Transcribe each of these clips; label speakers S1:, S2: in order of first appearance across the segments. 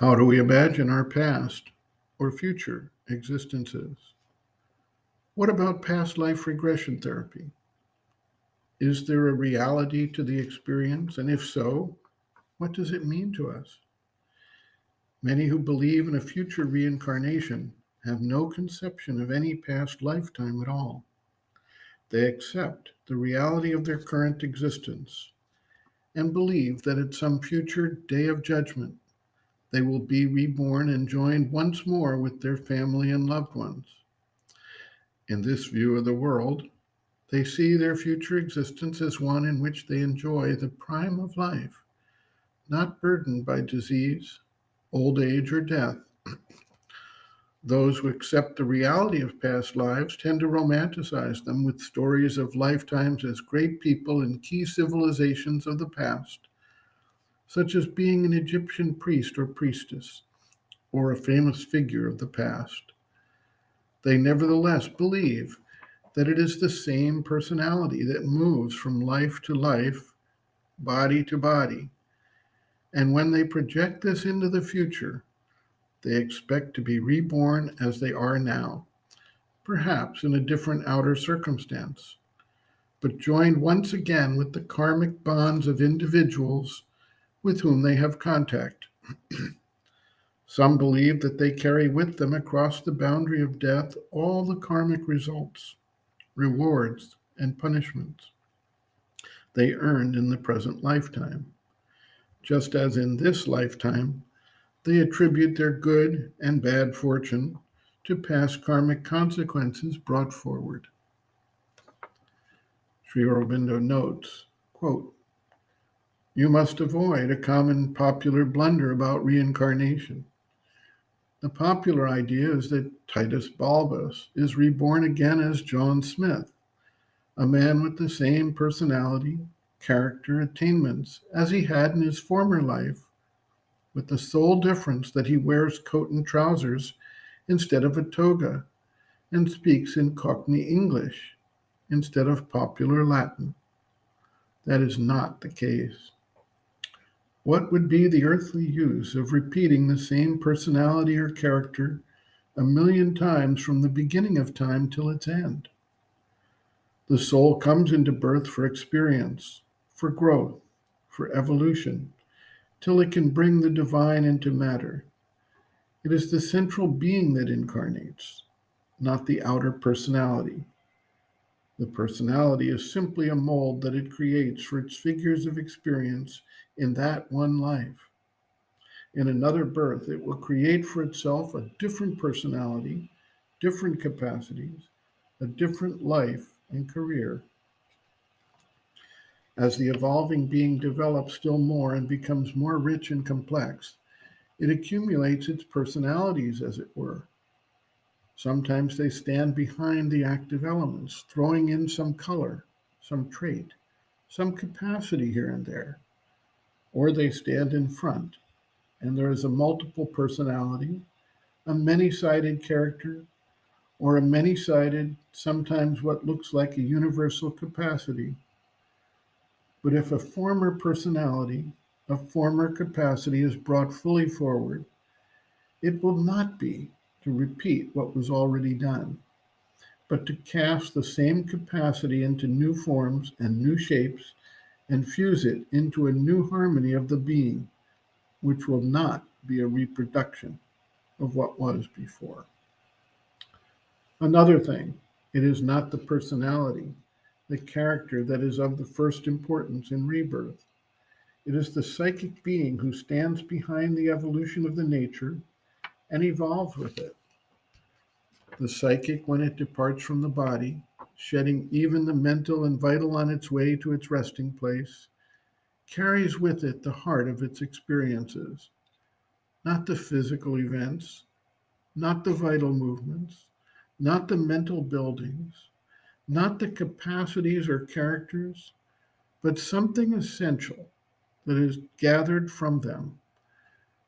S1: How do we imagine our past or future existences? What about past life regression therapy? Is there a reality to the experience? And if so, what does it mean to us? Many who believe in a future reincarnation have no conception of any past lifetime at all. They accept the reality of their current existence and believe that at some future day of judgment, they will be reborn and joined once more with their family and loved ones. In this view of the world, they see their future existence as one in which they enjoy the prime of life, not burdened by disease, old age, or death. Those who accept the reality of past lives tend to romanticize them with stories of lifetimes as great people in key civilizations of the past, such as being an Egyptian priest or priestess, or a famous figure of the past. They nevertheless believe that it is the same personality that moves from life to life, body to body. And when they project this into the future, they expect to be reborn as they are now, perhaps in a different outer circumstance, but joined once again with the karmic bonds of individuals with whom they have contact. Some believe that they carry with them across the boundary of death all the karmic results, rewards, and punishments they earned in the present lifetime, just as in this lifetime they attribute their good and bad fortune to past karmic consequences brought forward. Sri Aurobindo notes, quote, "You must avoid a common popular blunder about reincarnation. The popular idea is that Titus Balbus is reborn again as John Smith, a man with the same personality, character, attainments as he had in his former life, with the sole difference that he wears coat and trousers instead of a toga and speaks in Cockney English instead of popular Latin. That is not the case. What would be the earthly use of repeating the same personality or character a million times from the beginning of time till its end? The soul comes into birth for experience, for growth, for evolution, till it can bring the divine into matter. It is the central being that incarnates, not the outer personality. The personality is simply a mold that it creates for its figures of experience in that one life. In another birth, it will create for itself a different personality, different capacities, a different life and career. As the evolving being develops still more and becomes more rich and complex, it accumulates its personalities, as it were. Sometimes they stand behind the active elements, throwing in some color, some trait, some capacity here and there. Or they stand in front, and there is a multiple personality, a many-sided character, or a many-sided, sometimes what looks like a universal capacity. But if a former personality, a former capacity is brought fully forward, it will not be to repeat what was already done, but to cast the same capacity into new forms and new shapes and fuse it into a new harmony of the being, which will not be a reproduction of what was before. Another thing, it is not the personality, the character that is of the first importance in rebirth. It is the psychic being who stands behind the evolution of the nature and evolves with it. The psychic, when it departs from the body, shedding even the mental and vital on its way to its resting place, carries with it the heart of its experiences, not the physical events, not the vital movements, not the mental buildings, not the capacities or characters, but something essential that is gathered from them,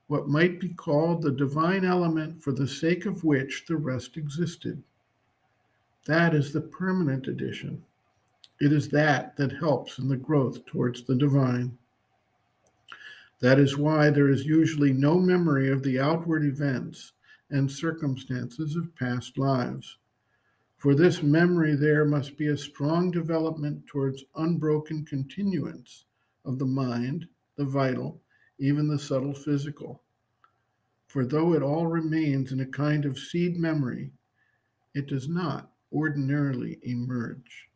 S1: what might be called the divine element for the sake of which the rest existed. That is the permanent addition. It is that that helps in the growth towards the divine. That is why there is usually no memory of the outward events and circumstances of past lives. For this memory, there must be a strong development towards unbroken continuance of the mind, the vital, even the subtle physical. For though it all remains in a kind of seed memory, it does not ordinarily emerge.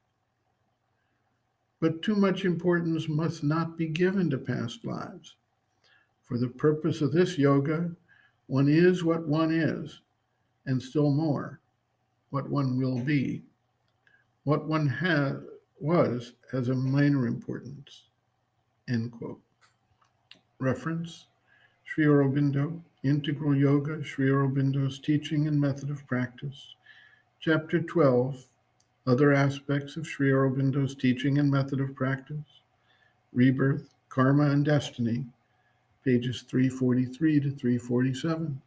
S1: But too much importance must not be given to past lives. For the purpose of this yoga, one is what one is, and still more, what one will be. What one was has a minor importance. End quote. Reference Sri Aurobindo, Integral Yoga, Sri Aurobindo's Teaching and Method of Practice. Chapter 12, Other Aspects of Sri Aurobindo's Teaching and Method of Practice. Rebirth, Karma and Destiny, pages 343 to 347.